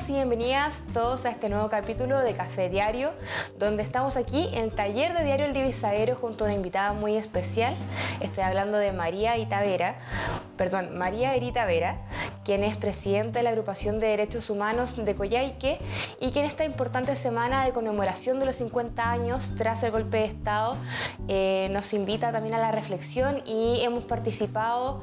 Bienvenidos y bienvenidas todos a este nuevo capítulo de Café Diario, donde estamos aquí en el taller de Diario El Divisadero junto a una invitada muy especial. Estoy hablando de María Erita Vera, quien es presidenta de la Agrupación de Derechos Humanos de Coyhaique y que en esta importante semana de conmemoración de los 50 años tras el golpe de Estado nos invita también a la reflexión y hemos participado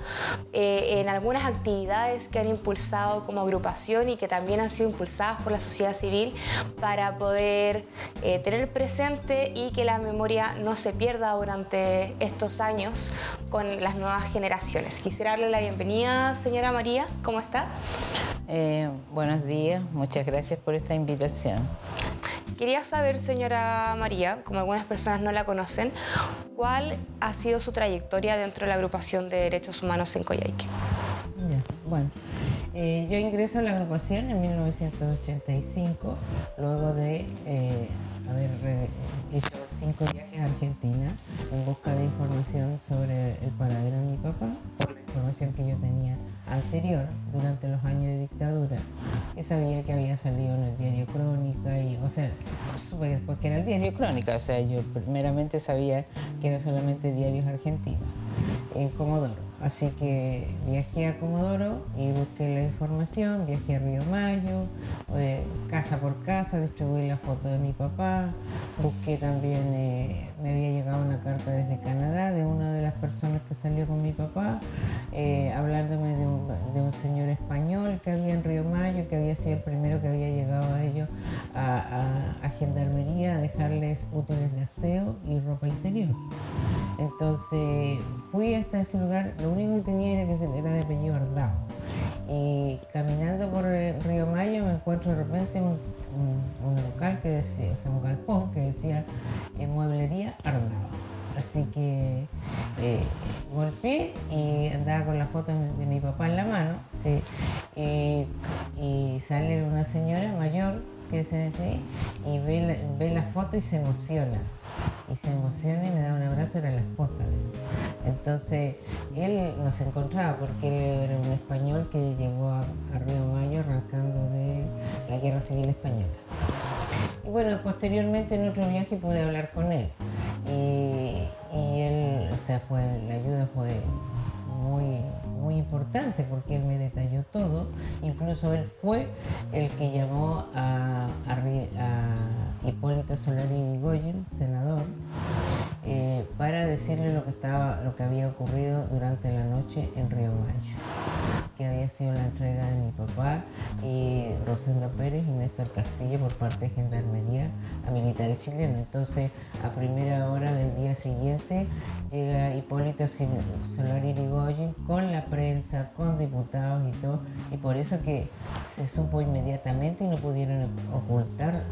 en algunas actividades que han impulsado como agrupación y que también han sido impulsadas por la sociedad civil para poder tener presente y que la memoria no se pierda durante estos años con las nuevas generaciones. Quisiera darle la bienvenida, señora María. ¿Cómo está? Buenos días, muchas gracias por esta invitación. Quería saber, señora María, como algunas personas no la conocen, ¿cuál ha sido su trayectoria dentro de la Agrupación de Derechos Humanos en Coyhaique? Bueno, yo ingreso a la agrupación en 1985, luego de haber hecho 5 viajes a Argentina en busca de información sobre el paradero de mi papá, por la información que yo tenía anterior durante los años de dictadura, que sabía que había salido en el diario Crónica supe después que era el diario Crónica, yo primeramente sabía que era solamente diarios argentinos en Comodoro. Así que viajé a Comodoro y busqué la información, viajé a Río Mayo, casa por casa, distribuí la foto de mi papá, busqué también, me había llegado una carta desde Canadá de una de las personas que salió con mi papá, hablándome de un señor español que había en Río Mayo, que había sido el primero que había llegado a ellos a Gendarmería a dejarles útiles de aseo y ropa interior. Entonces fui hasta ese lugar, lo único que tenía era que era de apellido Ardao. Y caminando por el Río Mayo me encuentro de repente un local que decía, un galpón que decía Mueblería Ardao. Así que golpeé y andaba con la foto de mi papá en la mano, ¿sí? Y sale una señora mayor que se dice, y ve la foto y se emociona. Y me da un abrazo, era la esposa de él. Entonces él nos encontraba porque él era un español que llegó a Río Mayo arrancando de la Guerra Civil Española. Y bueno, posteriormente en otro viaje pude hablar con él y él, la ayuda fue muy importante porque él me detalló todo. Incluso él fue el que llamó a Hipólito Solari Yrigoyen, senador, para decirle lo que había ocurrido durante la noche en Río Mayo, que había sido la entrega de mi papá y Rosendo Pérez y Néstor Castillo por parte de Gendarmería a militares chilenos. Entonces, a primera hora del día siguiente llega Hipólito Solari Yrigoyen con la prensa, con diputados y todo, y por eso que se supo inmediatamente y no pudieron ocultar.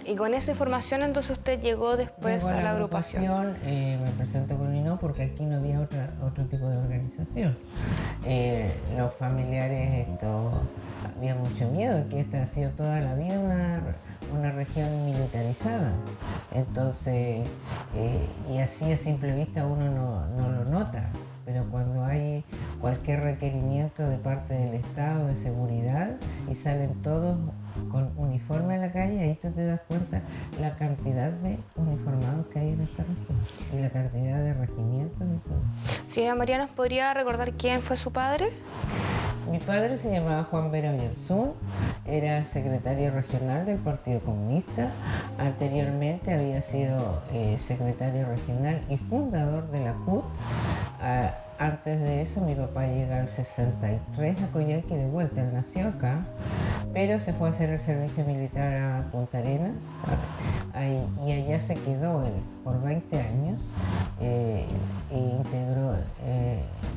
Y con esa información entonces usted llegó después a la agrupación. Me presento con INO porque aquí no había otro tipo de organización. Los familiares, había mucho miedo, que esta ha sido toda la vida una región militarizada. Entonces, y así a simple vista uno no lo nota, pero cuando hay cualquier requerimiento de parte del Estado de seguridad y salen todos con uniforme a la calle, ahí tú te das cuenta la cantidad de uniformados que hay en esta región y la cantidad de regimientos y todo. Señora María, ¿nos podría recordar quién fue su padre? Mi padre se llamaba Juan Vera Oyarzún, era secretario regional del Partido Comunista, anteriormente había sido secretario regional y fundador de la CUT. Antes de eso mi papá llega al 63 a Coyhaique de vuelta, él nació acá, pero se fue a hacer el servicio militar a Punta Arenas y allá se quedó él por 20 años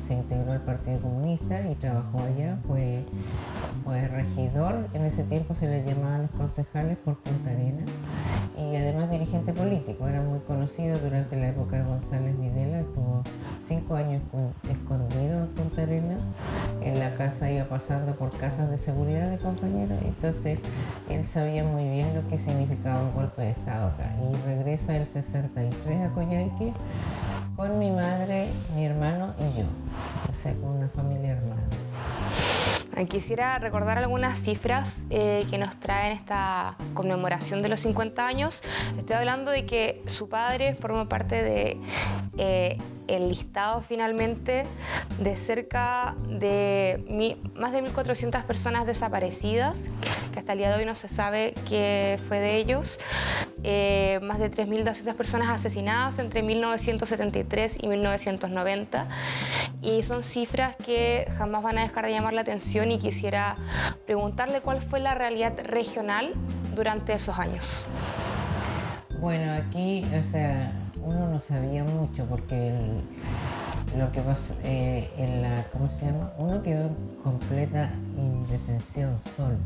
se integró al Partido Comunista y trabajó allá, fue regidor, en ese tiempo se le llamaban los concejales por Punta Arenas, y además dirigente político, era muy conocido durante la época de González Videla, estuvo 5 años escondido en Punta Arenas, en la casa iba pasando por casas de seguridad de compañeros, entonces él sabía muy bien lo que significaba un golpe de Estado acá, y regresa el 63 a Coyhaique con mi madre, mi hermano y yo, con una familia hermana. Quisiera recordar algunas cifras que nos traen esta conmemoración de los 50 años. Estoy hablando de que su padre forma parte de el listado finalmente de cerca de más de 1.400 personas desaparecidas, que hasta el día de hoy no se sabe qué fue de ellos. Más de 3.200 personas asesinadas entre 1973 y 1990, y son cifras que jamás van a dejar de llamar la atención, y quisiera preguntarle cuál fue la realidad regional durante esos años. Bueno, aquí, o sea, uno no sabía mucho porque lo que pasó ¿cómo se llama? Uno quedó en completa indefensión solo.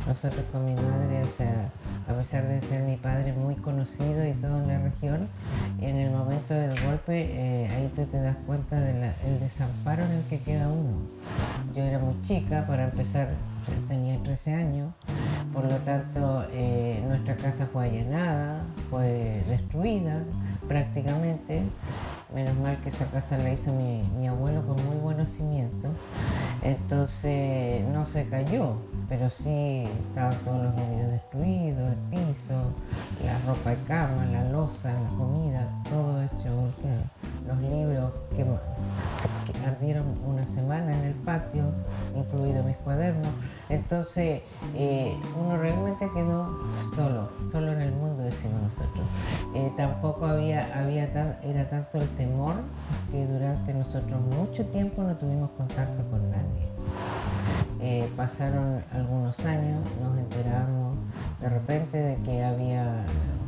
Nosotros con mi madre, o sea, a pesar de ser mi padre muy conocido y todo en la región, en el momento del golpe, ahí te das cuenta del desamparo en el que queda uno. Yo era muy chica, para empezar, tenía 13 años, por lo tanto nuestra casa fue allanada, fue destruida prácticamente. Menos mal que esa casa la hizo mi abuelo con muy buenos cimientos, entonces no se cayó, pero sí estaban todos los vidrios destruidos, el piso, la ropa de cama, la loza, la comida, todo hecho, los libros que ardieron una semana en el patio, incluidos mis cuadernos. Entonces uno realmente quedó solo en el mundo, decimos nosotros. Tampoco era tanto el temor que durante nosotros mucho tiempo no tuvimos contacto con nadie. Pasaron algunos años, nos enteramos de repente de que había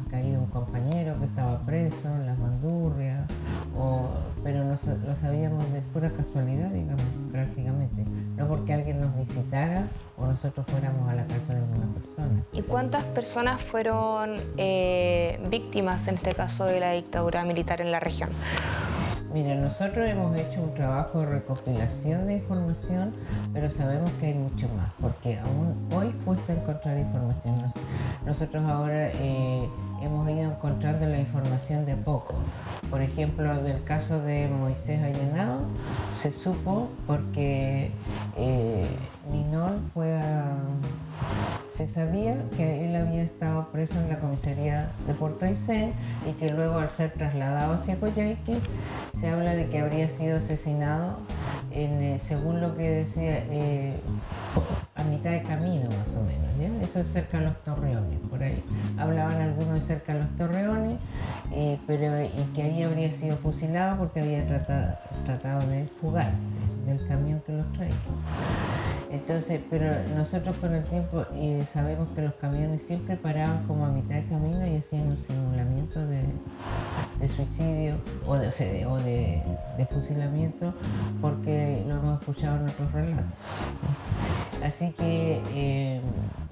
caído un compañero que estaba preso en las Bandurrias, pero lo sabíamos de pura casualidad, digamos, prácticamente, no porque alguien nos visitara o nosotros fuéramos a la casa de alguna persona. ¿Y cuántas personas fueron víctimas, en este caso, de la dictadura militar en la región? Mira, nosotros hemos hecho un trabajo de recopilación de información, pero sabemos que hay mucho más, porque aún hoy cuesta encontrar información. Nosotros ahora hemos ido encontrando la información de a poco. Por ejemplo, del caso de Moisés Allanado, se supo porque Ninol se sabía que él había estado preso en la comisaría de Puerto Aysén y que luego, al ser trasladado hacia Coyhaique, se habla de que habría sido asesinado según lo que decía, a mitad de camino más o menos, ¿ya? Eso es cerca de los Torreones, por ahí hablaban algunos de cerca de los Torreones, y que ahí habría sido fusilado porque había tratado de fugarse del camión que los traía. Entonces, pero nosotros con el tiempo sabemos que los camiones siempre paraban como a mitad de camino y hacían un simulamiento de suicidio o de fusilamiento, porque lo hemos escuchado en otros relatos. Así que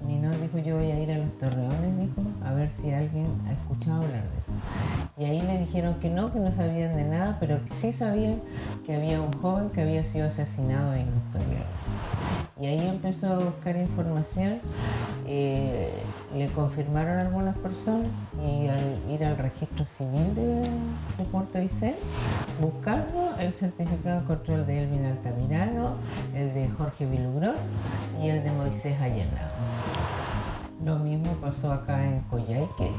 Ninol dijo: yo voy a ir a los Torreones, dijo, a ver si alguien ha escuchado hablar de eso. Y ahí le dijeron que no sabían de nada, pero que sí sabían que había un joven que había sido asesinado en los Torreones. Y ahí empezó a buscar información, le confirmaron a algunas personas, y al ir al registro civil de Puerto Aysén, buscando el certificado de control de Elvin Altamirano, el de Jorge Vilugrón y el de Moisés Allanado. Lo mismo pasó acá en Coyhaique.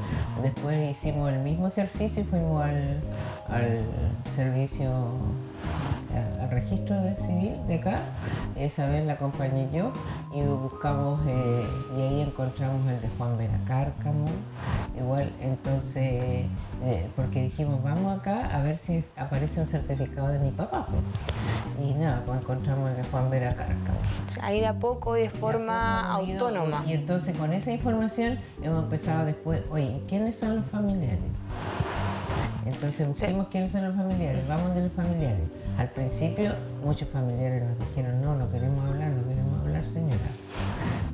Después hicimos el mismo ejercicio y fuimos al servicio, al registro civil de acá. Esa vez la acompañé yo y buscamos, y ahí encontramos el de Juan Vera Cárcamo. Igual, entonces, porque dijimos, vamos acá a ver si aparece un certificado de mi papá. Y nada, pues encontramos el de Juan Vera Cárcamo. Ahí de a poco y de forma autónoma. Y entonces con esa información hemos empezado después, oye, ¿quiénes son los familiares? Entonces busquemos quiénes son los familiares, vamos de los familiares. Al principio muchos familiares nos dijeron, no queremos hablar, señora.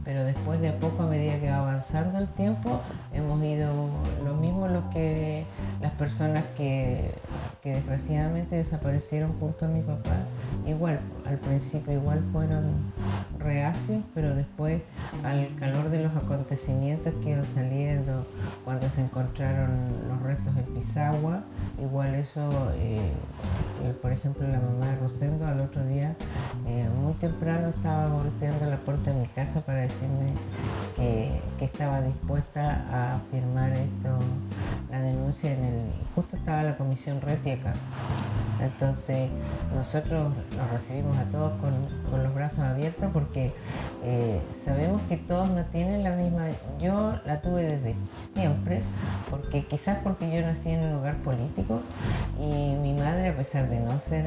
Pero después, de a poco, a medida que va avanzando el tiempo, hemos ido, lo mismo que las personas que desgraciadamente desaparecieron junto a mi papá, igual, al principio igual fueron reacios, pero después, al calor de los acontecimientos que iban saliendo, cuando se encontraron los restos en Pisagua, igual eso, por ejemplo, la mamá de Rosendo al otro día, muy temprano, estaba golpeando la puerta de mi casa para decirme que estaba dispuesta a firmar la denuncia justo estaba la comisión Reti acá. Entonces nosotros los recibimos a todos con los brazos abiertos porque sabemos que todos no tienen la misma. Yo la tuve desde siempre, quizás porque yo nací en un hogar político y mi madre, a pesar de no ser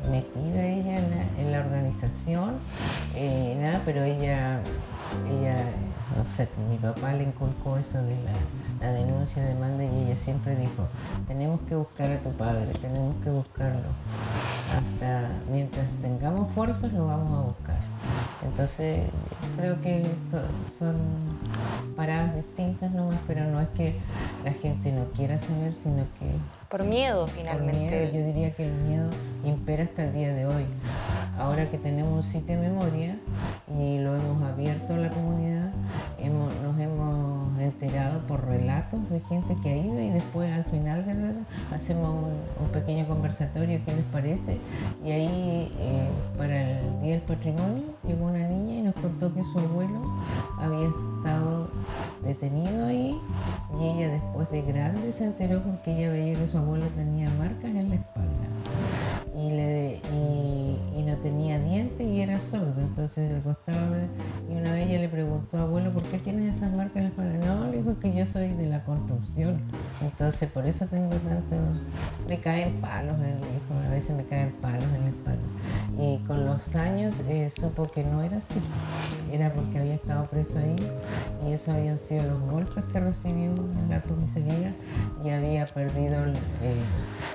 metida ella en la organización, nada, pero ella, no sé, mi papá le inculcó eso de la denuncia, demanda, y ella siempre dijo, tenemos que buscar a tu padre, tenemos que buscarlo. Hasta mientras tengamos fuerzas lo vamos a buscar. Entonces creo que son paradas distintas nomás, pero no es que la gente no quiera saber, sino que por miedo, finalmente. Por miedo, yo diría que el miedo impera hasta el día de hoy. Ahora que tenemos un sitio de memoria y lo hemos abierto a la comunidad, nos hemos enterado por relatos de gente que ha ido, y después al final hacemos un pequeño conversatorio, ¿qué les parece? Y ahí para el Día del Patrimonio llegó una niña y nos contó que su abuelo había estado detenido ahí, y ella después de grande se enteró porque ella veía que su abuelo tenía marcas en la espalda y no tenía dientes y era sordo, entonces le costaba ver. Y una vez ella le preguntó, abuelo, ¿por qué tienes esas marcas en la espalda? No, le dijo que yo soy de la construcción, entonces por eso tengo tanto, me caen palos, le dijo, a veces me caen palos en la espalda. Y con los años supo que no era así, era porque había estado preso ahí, y eso habían sido los golpes que recibió en la comisaría, y había perdido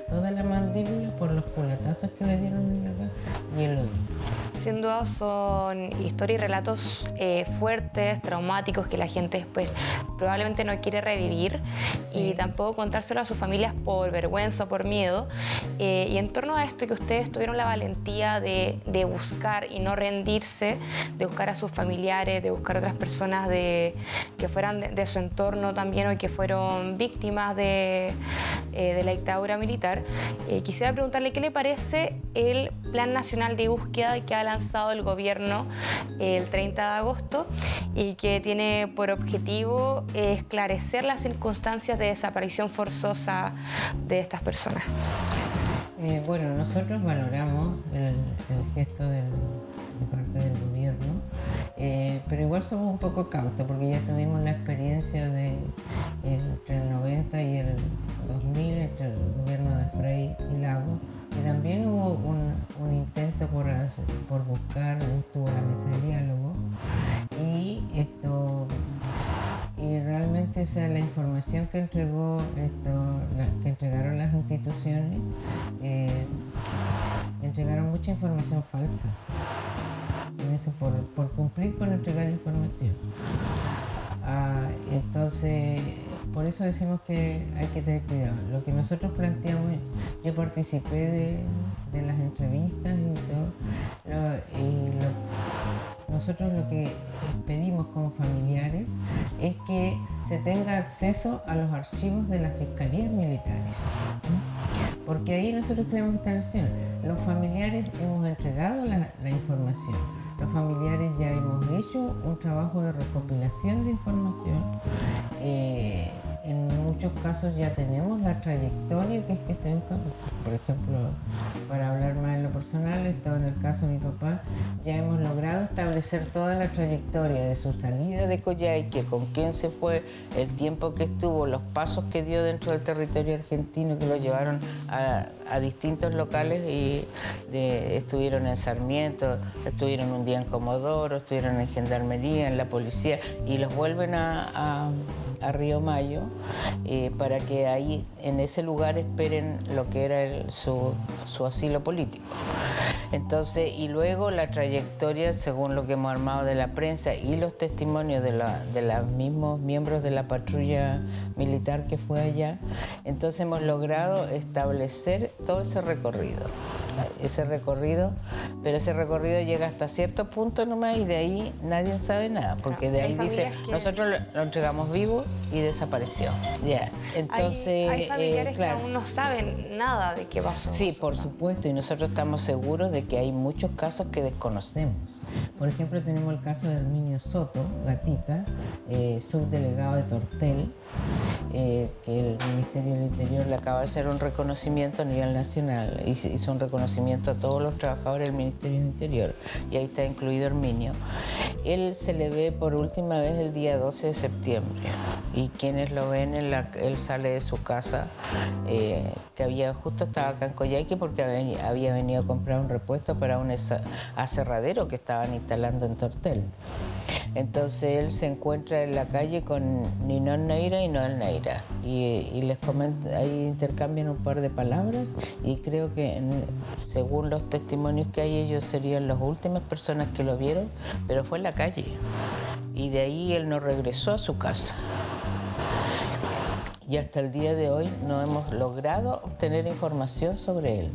toda la mandíbula por los puñetazos que le dieron en la cara y el oído. Sin duda son historias y relatos fuertes, traumáticos, que la gente después probablemente no quiere revivir, y tampoco contárselo a sus familias por vergüenza o por miedo. Y en torno a esto, que ustedes tuvieron la valentía de buscar y no rendirse, de buscar a sus familiares, de buscar otras personas que fueran de su entorno también, o que fueron víctimas de la dictadura militar, quisiera preguntarle qué le parece el Plan Nacional de Búsqueda que ha lanzado el gobierno el 30 de agosto y que tiene por objetivo esclarecer las circunstancias de desaparición forzosa de estas personas. Bueno, nosotros valoramos el gesto de parte del gobierno, pero igual somos un poco cautos porque ya tuvimos la experiencia entre el 90 y el 2000, entre el gobierno de Frei y Lagos, y también hubo un intento por buscar, estuvo la mesa de diálogo, y realmente, o sea, la información que que entregaron las instituciones, entregaron mucha información falsa, por cumplir con entregar información. Entonces, por eso decimos que hay que tener cuidado. Lo que nosotros planteamos, yo participé de las entrevistas y todo, nosotros lo que pedimos como familiares es que se tenga acceso a los archivos de las fiscalías militares, porque ahí nosotros creemos que están haciendo. Los familiares hemos entregado la información, los familiares ya hemos hecho un trabajo de recopilación de información, en muchos casos ya tenemos la trayectoria que es que se busca. Por ejemplo, para hablar más en lo personal, en el caso de mi papá, ya hemos logrado establecer toda la trayectoria de su salida de Coyhaique, con quién se fue, el tiempo que estuvo, los pasos que dio dentro del territorio argentino que lo llevaron a distintos locales, y estuvieron en Sarmiento, estuvieron un día en Comodoro, estuvieron en Gendarmería, en la policía, y los vuelven a Río Mayo, para que ahí en ese lugar esperen lo que era su asilo político. Entonces, y luego la trayectoria, según lo que hemos armado de la prensa y los testimonios de los mismos miembros de la patrulla militar que fue allá, entonces hemos logrado establecer todo ese recorrido pero ese recorrido llega hasta cierto punto nomás y de ahí nadie sabe nada, porque de ahí dice, nosotros lo entregamos vivo y desapareció. Ya. Entonces, hay familiares claro, que aún no saben nada de qué pasó. Sí, por supuesto, y nosotros estamos seguros de que hay muchos casos que desconocemos. Por ejemplo, tenemos el caso de Herminio Soto, Gatica, subdelegado de Tortel, que el Ministerio del Interior le acaba de hacer un reconocimiento a nivel nacional, hizo un reconocimiento a todos los trabajadores del Ministerio del Interior, y ahí está incluido Herminio. Él se le ve por última vez el día 12 de septiembre, y quienes lo ven, él sale de su casa, que justo estaba acá en Coyhaique porque había venido a comprar un repuesto para un aserradero que estaban instalando en Tortel. Entonces él se encuentra en la calle con Ninón Neira y Noel Neira y les comenta, ahí intercambian un par de palabras y creo que según los testimonios que hay, ellos serían las últimas personas que lo vieron, pero fue en la calle y de ahí él no regresó a su casa. Y hasta el día de hoy no hemos logrado obtener información sobre él.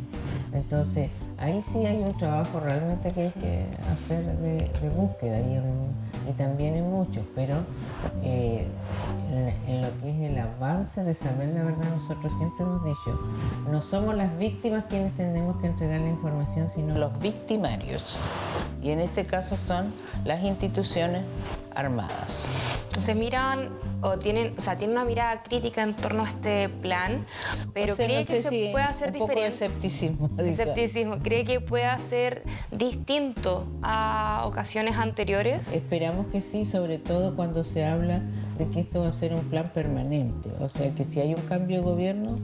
Entonces, ahí sí hay un trabajo realmente que hay que hacer de búsqueda y también en muchos, pero en lo que es el avance de saber la verdad, nosotros siempre hemos dicho, no somos las víctimas quienes tenemos que entregar la información, sino los victimarios. Y en este caso son las instituciones armadas. Entonces tienen una mirada crítica en torno a este plan, pero cree que se puede hacer diferente. Un poco de escepticismo. Escepticismo. ¿Cree que pueda ser distinto a ocasiones anteriores? Esperamos que sí, sobre todo cuando se habla de que esto va a ser un plan permanente. O sea, que si hay un cambio de gobierno,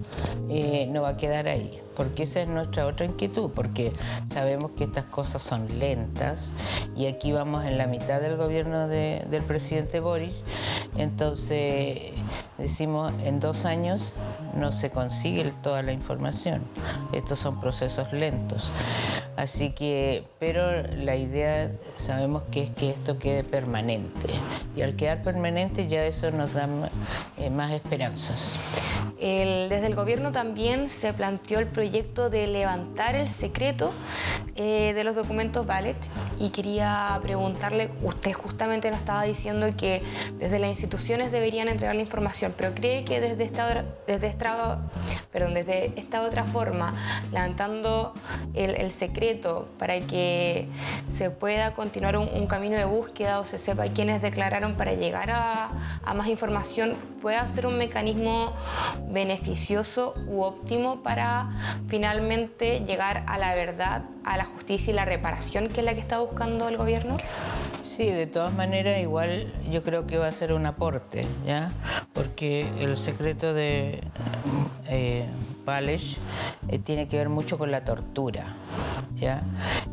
no va a quedar ahí. Porque esa es nuestra otra inquietud, porque sabemos que estas cosas son lentas y aquí vamos en la mitad del gobierno del presidente Boric, entonces decimos en 2 años no se consigue toda la información, estos son procesos lentos. Así que, pero la idea sabemos que es que esto quede permanente y al quedar permanente ya eso nos da más esperanzas. Desde el gobierno también se planteó el proyecto de levantar el secreto de los documentos Ballet y quería preguntarle, usted justamente nos estaba diciendo que desde las instituciones deberían entregar la información, pero ¿cree que desde esta otra forma, levantando el secreto para que se pueda continuar un camino de búsqueda o se sepa quiénes declararon para llegar a más información, pueda ser un mecanismo beneficioso u óptimo para finalmente llegar a la verdad, a la justicia y la reparación que es la que está buscando el gobierno? Sí, de todas maneras, igual yo creo que va a ser un aporte, ¿ya? Porque el secreto de Balech tiene que ver mucho con la tortura, ¿ya?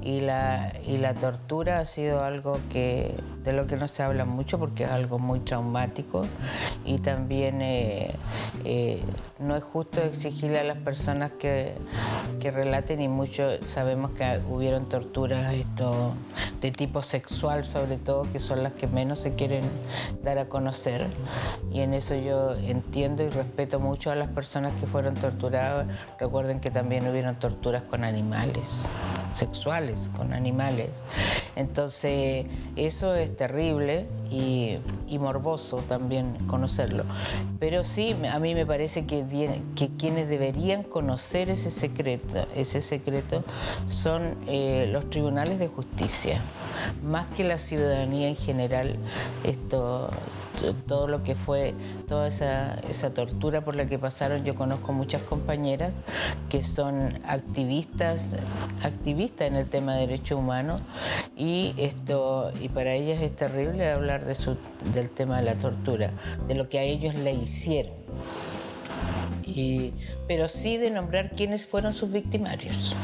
Y la tortura ha sido algo de lo que no se habla mucho porque es algo muy traumático y también no es justo exigirle a las personas que relaten y mucho sabemos que hubieron torturas de tipo sexual sobre todo, que son las que menos se quieren dar a conocer y en eso yo entiendo y respeto mucho a las personas que fueron torturadas. Recuerden que también hubieron torturas con animales, sexuales con animales. Entonces eso es terrible y morboso también conocerlo. Pero sí, a mí me parece que quienes deberían conocer ese secreto son los tribunales de justicia, más que la ciudadanía en general. Todo lo que fue, toda esa tortura por la que pasaron, yo conozco muchas compañeras que son activistas en el tema de derechos humanos y para ellas es terrible hablar del tema de la tortura, de lo que a ellos le hicieron. Pero sí de nombrar quiénes fueron sus victimarios.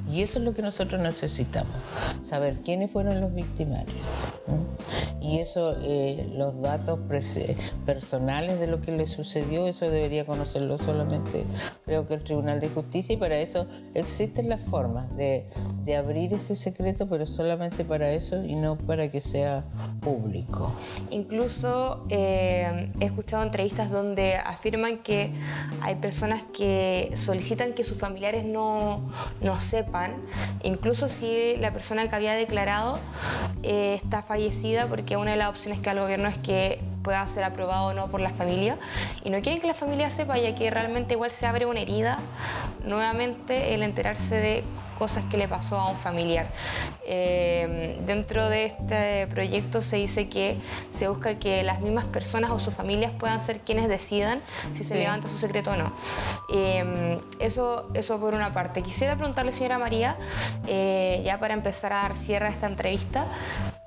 Y eso es lo que nosotros necesitamos, saber quiénes fueron los victimarios. Y eso, los datos personales de lo que le sucedió, eso debería conocerlo solamente, creo que el Tribunal de Justicia, y para eso existen las formas de abrir ese secreto, pero solamente para eso y no para que sea público. Incluso he escuchado entrevistas donde afirman que hay personas que solicitan que sus familiares no sepan, incluso si la persona que había declarado está fallecida, porque una de las opciones que da el gobierno es que pueda ser aprobado o no por la familia, y no quieren que la familia sepa, ya que realmente igual se abre una herida nuevamente el enterarse de cosas que le pasó a un familiar. Dentro de este proyecto se dice que se busca que las mismas personas o sus familias puedan ser quienes decidan si se levanta su secreto o no. Eso por una parte. Quisiera preguntarle, señora María, ya para empezar a dar cierre a esta entrevista,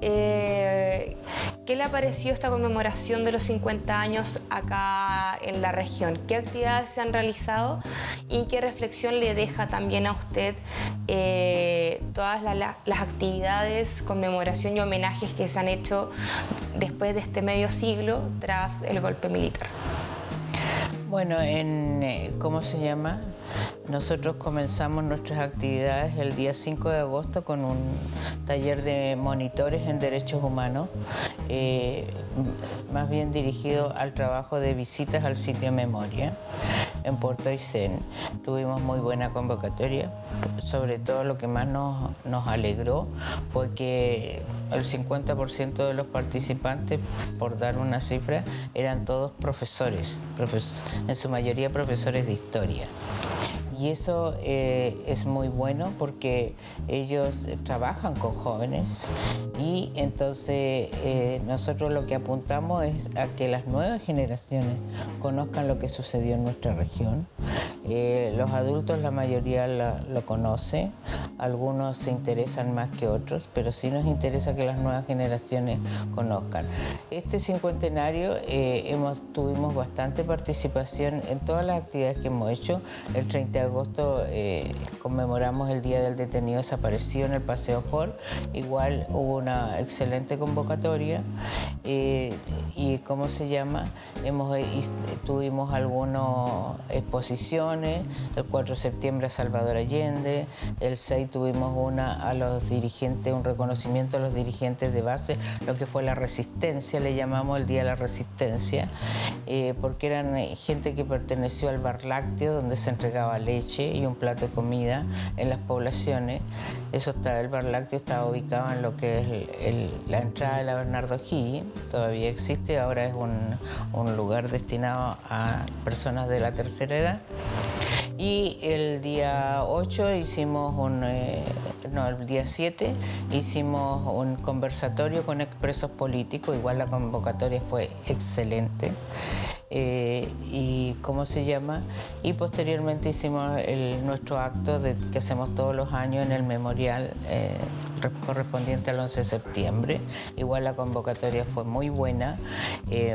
¿qué le ha parecido esta conmemoración de los 50 años acá en la región? ¿Qué actividades se han realizado y qué reflexión le deja también a usted todas las actividades, conmemoración y homenajes que se han hecho después de este medio siglo tras el golpe militar? Bueno, ¿cómo se llama? Nosotros comenzamos nuestras actividades el día 5 de agosto con un taller de monitores en derechos humanos, más bien dirigido al trabajo de visitas al sitio Memoria en Puerto Aysén. Tuvimos muy buena convocatoria. Sobre todo lo que más nos alegró fue que el 50% de los participantes, por dar una cifra, eran todos profesores, en su mayoría profesores de historia. Y eso es muy bueno porque ellos trabajan con jóvenes y entonces nosotros lo que apuntamos es a que las nuevas generaciones conozcan lo que sucedió en nuestra región. Los adultos, la mayoría lo conoce, algunos se interesan más que otros, pero sí nos interesa que las nuevas generaciones conozcan. Este cincuentenario tuvimos bastante participación en todas las actividades que hemos hecho. El 30 de agosto conmemoramos el Día del Detenido Desaparecido en el Paseo Hall. Igual hubo una excelente convocatoria y ¿cómo se llama? Tuvimos algunas exposiciones. El 4 de septiembre a Salvador Allende, el 6 tuvimos a los dirigentes, un reconocimiento a los dirigentes de base, lo que fue la resistencia, le llamamos el Día de la Resistencia, porque eran gente que perteneció al bar lácteo, donde se entregaba leche y un plato de comida en las poblaciones. El bar lácteo estaba ubicado en lo que es la entrada de la Bernardo O'Higgins, todavía existe, ahora es un lugar destinado a personas de la tercera edad. Y el día 8 el día 7 hicimos un conversatorio con expresos políticos, igual la convocatoria fue excelente. Y ¿cómo se llama? Y posteriormente hicimos nuestro acto que hacemos todos los años en el memorial correspondiente al 11 de septiembre. Igual la convocatoria fue muy buena,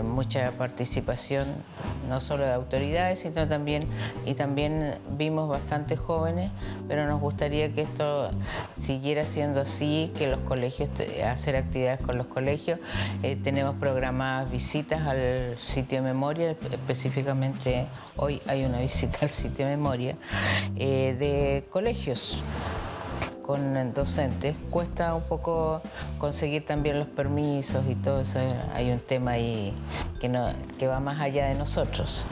mucha participación, no solo de autoridades, sino también vimos bastantes jóvenes, pero nos gustaría que esto siguiera siendo así, que los colegios, hacer actividades con los colegios. Tenemos programadas visitas al sitio de Memoria, específicamente hoy hay una visita al sitio de Memoria de colegios con docentes. Cuesta un poco conseguir también los permisos y todo eso. Hay un tema ahí que va más allá de nosotros.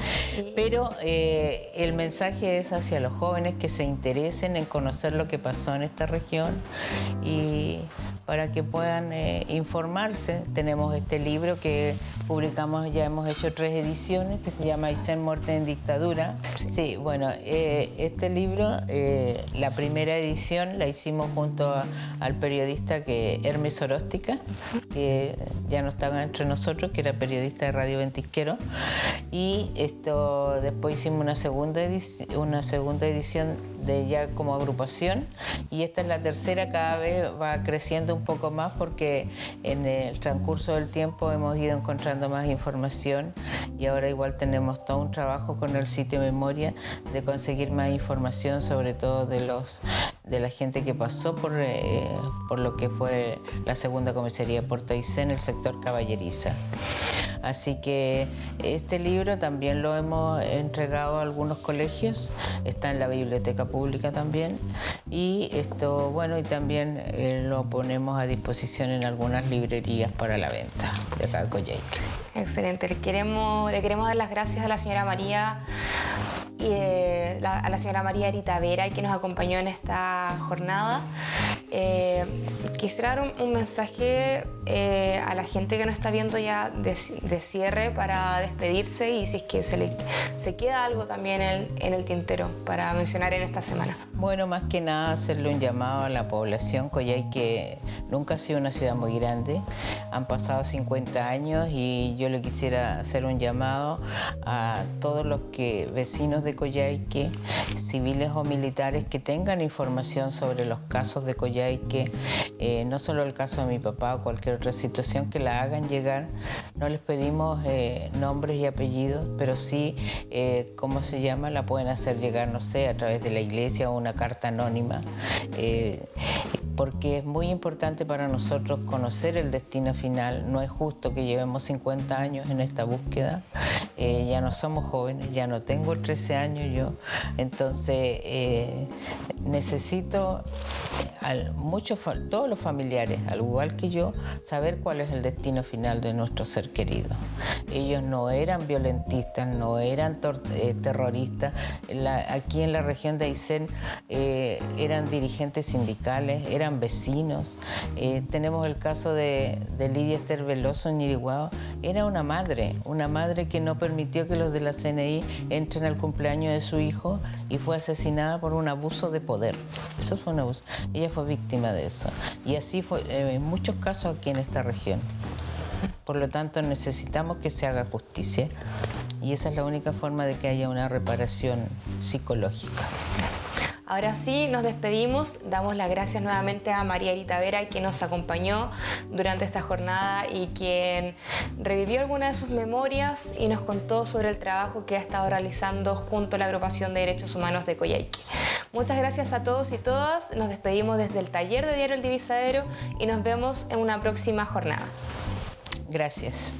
Pero el mensaje es hacia los jóvenes que se interesen en conocer lo que pasó en esta región y para que puedan informarse. Tenemos este libro que publicamos, ya hemos hecho 3 ediciones, que se llama Aysén, Muerte en Dictadura. Sí, bueno, este libro, la primera edición la hicimos junto al periodista Hermes Oróstica, que ya no estaba entre nosotros, que era periodista de Radio Ventisquero, y después hicimos una segunda edición de ya como agrupación, y esta es la tercera. Cada vez va creciendo un poco más porque en el transcurso del tiempo hemos ido encontrando más información y ahora igual tenemos todo un trabajo con el sitio Memoria de conseguir más información, sobre todo de la gente que pasó por lo que fue la segunda comisaría de Puerto Aysén, el sector Caballeriza. Así que este libro también lo hemos entregado a algunos colegios, está en la biblioteca pública también, y y también lo ponemos a disposición en algunas librerías para la venta de acá de Coyhaique. Excelente, le queremos dar las gracias a la señora María a la señora María Erita Vera, que nos acompañó en esta jornada. Quisiera dar un mensaje a la gente que nos está viendo ya de cierre para despedirse, y si es que se queda algo también en el tintero para mencionar en esta semana. Bueno, más que nada hacerle un llamado a la población. Coyhaique nunca ha sido una ciudad muy grande, han pasado 50 años y yo le quisiera hacer un llamado a todos los vecinos de Coyhaique, civiles o militares, que tengan información sobre los casos de Coyhaique, no solo el caso de mi papá o cualquier otra situación, que la hagan llegar. No les pedimos nombres y apellidos, pero sí, ¿cómo se llama? La pueden hacer llegar, no sé, a través de la iglesia o una carta anónima, porque es muy importante para nosotros conocer el destino final. No es justo que llevemos 50 años en esta búsqueda. Ya no somos jóvenes, ya no tengo 13 años yo, entonces necesito todos los familiares, al igual que yo, saber cuál es el destino final de nuestro ser querido. Ellos no eran violentistas, no eran terroristas. Aquí en la región de Aysén eran dirigentes sindicales, eran vecinos. Tenemos el caso de Lidia Esther Veloso en Ñiriguao. Era una madre que no permitió que los de la CNI entren al cumpleaños de su hijo y fue asesinada por un abuso de poder. Eso fue un abuso. Ella fue víctima de eso. Y así fue en muchos casos aquí en esta región. Por lo tanto, necesitamos que se haga justicia, y esa es la única forma de que haya una reparación psicológica. Ahora sí, nos despedimos. Damos las gracias nuevamente a María Erita Vera, quien nos acompañó durante esta jornada y quien revivió algunas de sus memorias y nos contó sobre el trabajo que ha estado realizando junto a la Agrupación de Derechos Humanos de Coyhaique. Muchas gracias a todos y todas. Nos despedimos desde el taller de Diario El Divisadero y nos vemos en una próxima jornada. Gracias.